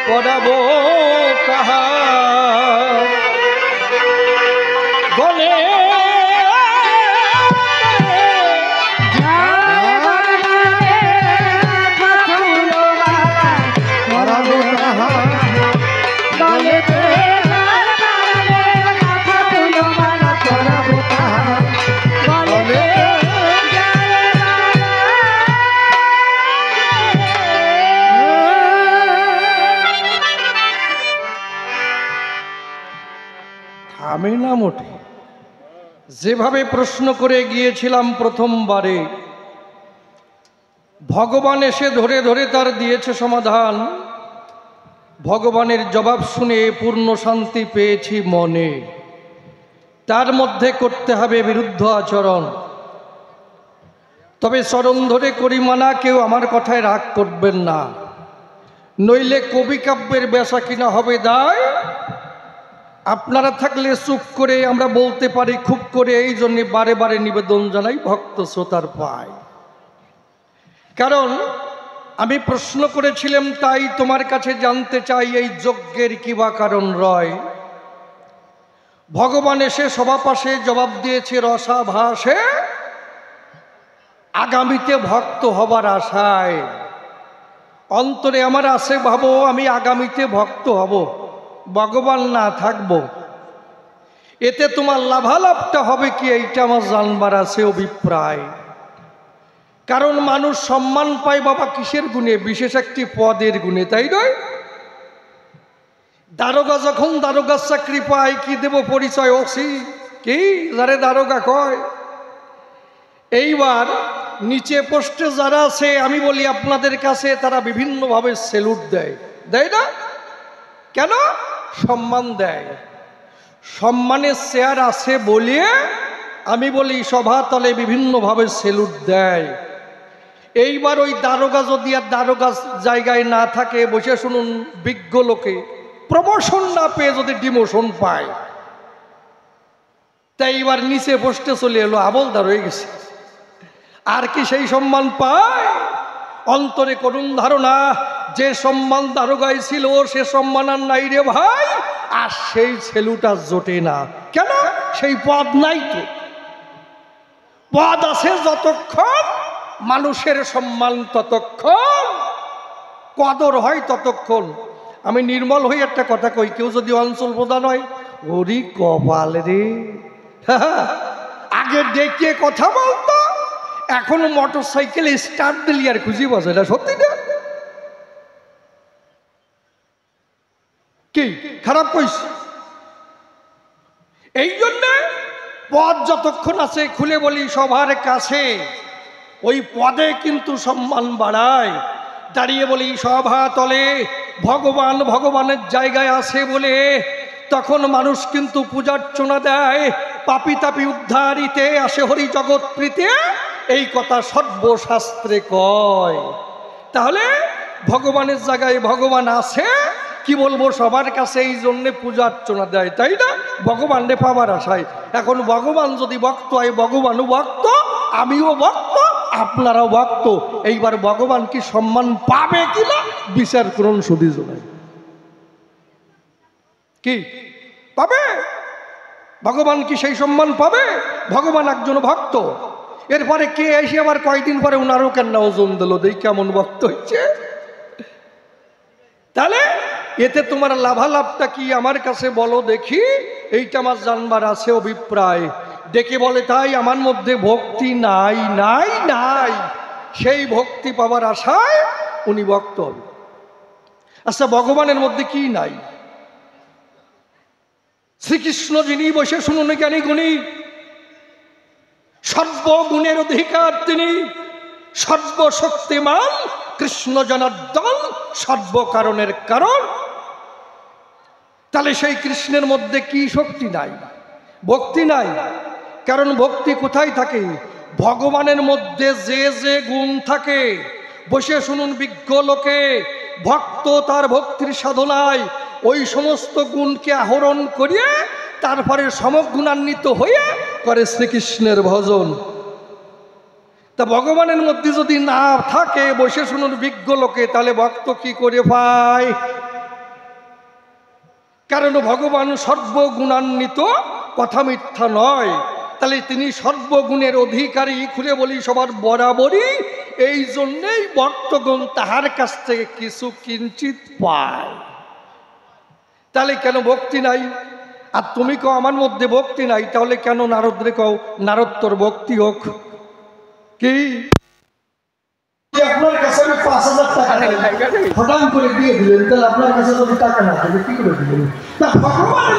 পড়াবো কাহা গলে পড়াবো কাহা গলে পড়াবো কাহা গলে আমি না মোটে যেভাবে প্রশ্ন করে গিয়েছিলাম প্রথমবারে, ভগবান এসে ধরে ধরে তার দিয়েছে সমাধান। ভগবানের জবাব শুনে পূর্ণ শান্তি পেয়েছি মনে। তার মধ্যে করতে হবে বিরুদ্ধ আচরণ। তবে চরণ ধরে করি মানা, কেউ আমার কথায় রাগ করবেন না, নইলে কবি কাব্যের বেচা কিনা হবে দায়। আপনারা থাকলে চুপ করে আমরা বলতে পারি খুব করে, এই জন্য বারে বারে নিবেদন জানাই ভক্ত শ্রোতার পায়। কারণ আমি প্রশ্ন করেছিলাম, তাই তোমার কাছে জানতে চাই এই যজ্ঞের কি বা কারণ রয়। ভগবান এসে সভা পাশে জবাব দিয়েছে রসাভাসে, আগামীতে ভক্ত হবার আশায়। অন্তরে আমার আছে ভাবো আমি আগামীতে ভক্ত হব, ভগবান না থাকবো, এতে তোমার লাভালাভটা হবে কি, এইটা আমার জানবার আছে অভিপ্রায়। কারণ মানুষ সম্মান পায় বাবা কিসের গুণে? বিশেষ একটি পদের গুণে, তাই নয়? দারোগা যখন দারোগার চাকরি পায় কি দেব পরিচয়? ওসি কি যারে দারোগা কয়। এইবার নিচে পোস্টে যারা আছে আমি বলি আপনাদের কাছে, তারা বিভিন্নভাবে স্যালুট দেয়, দেয় না? কেন? সম্মান দেয়। সম্মানের চেয়ার আছে বলিয়ে আমি বলি সভাতলে বিভিন্নভাবে স্যালুট দেয়। এইবার ওই দারোগা যদি আর দারোগা জায়গায় না থাকে, বসে শুনুন, বিজ্ঞ লোকে প্রমোশন না পেয়ে যদি ডিমোশন পায়, তাই এবার নিচে পোস্টে চলে এলো, আবলদার হয়ে গেছে। আর কি সেই সম্মান পায়? অন্তরে করুন ধারণা, যে সম্মান দারোগায় ছিল সে সম্মান আর নাই রে ভাই। আর সেই ছেলুটা জোটে না কেন? সেই পদ নাই তো। পদ আছে যতক্ষণ, মানুষের সম্মান ততক্ষণ, কদর হয় ততক্ষণ। আমি নির্মল হয়ে একটা কথা কই, কেউ যদি অঞ্চল প্রধান হয়, ওরি কপাল রে, আগে ডেকে কথা বলতো, এখন মোটর সাইকেল স্টার্ট দিলি আর খুঁজি বসে। এটা সত্যি না? কি খারাপ কইছি? এই জন্য পদ যতক্ষণ আছে, খুলে বলি সবার কাছে, ওই পদে কিন্তু সম্মান বাড়ায়। দাঁড়িয়ে বলি সভা তলে ভগবান ভগবানের জায়গায় আছে বলে, তখন মানুষ কিন্তু পূজার্চনা দেয়। পাপি তাপি উদ্ধারিতে আসে হরি জগৎ প্রীতে, এই কথা সর্বশাস্ত্রে কয়। তাহলে ভগবানের জায়গায় ভগবান আছে, কি বলবো, সবার কাছে, এই জন্যে পূজা অর্চনা দেয়, তাই না? ভগবান রে পাবার আশায়। এখন ভগবান যদি ভক্ত হয়, ভগবানও ভক্ত, আমিও ভক্ত, আপনারাও ভক্ত। এইবার ভগবান কি সম্মান পাবে কিনা বিচার করুন সুধী জনায়। কি পাবে? ভগবান কি সেই সম্মান পাবে? ভগবান একজন ভক্ত। এরপরে কে এসে আবার কয়েকদিন পরে উনারও কেন ওজন দিল, দেই কেমন ভক্ত হচ্ছে। তাহলে এতে তোমার লাভালাভটা কি আমার কাছে বলো দেখি, এইটা আমার জানবার আছে অভিপ্রায়। ডেকে বলে তাই আমার মধ্যে ভক্তি নাই, নাই নাই, সেই ভক্তি পাওয়ার আশায় উনি ভক্ত হবে। আচ্ছা, ভগবানের মধ্যে কি নাই? শ্রীকৃষ্ণ যিনি, বসে শুনুন জ্ঞানী গুণী, সর্বগুণের অধিকার তিনি, সর্বশক্তিমান কৃষ্ণ জনার্দন, সর্বকারণের কারণ। তাহলে সেই কৃষ্ণের মধ্যে কি শক্তি নাই? ভক্তি নাই। কারণ ভক্তি কোথায় থাকে? ভগবানের মধ্যে যে যে গুণ থাকে, বসে শুনুন বিজ্ঞ লোকে, ভক্ত তার ভক্তির সাধনায় ওই সমস্ত গুণকে আহরণ করিয়ে তারপরে সমগুণান্বিত হয়ে করে শ্রীকৃষ্ণের ভজন। তা ভগবানের মধ্যে যদি না থাকে, বসে শুনুন বিজ্ঞ লোকে, তাহলে ভক্ত কি করে পায়? কারণ ভগবান সর্বগুণান্বিত, কথা মিথ্যা নয়। তাহলে তিনি সর্বগুণের অধিকারী, খুলে বলি সবার বরাবরই। এই জন্যেই ভক্তগণ তাহার কাছ থেকে কিছু কিঞ্চিত পায়। তাহলে কেন ভক্তি নাই? আর তুমি কও আমার মধ্যে ভক্তি নাই, তাহলে কেন নারদরে কও নারদ তোর ভক্তি হোক? কি আপনার কাছে আমি ৫,০০০ টাকা ফটাং করে দিয়ে দিলেন, তাহলে আপনার কাছে যদি টাকা না থাকে কি করে দিলেন? তা ভগবান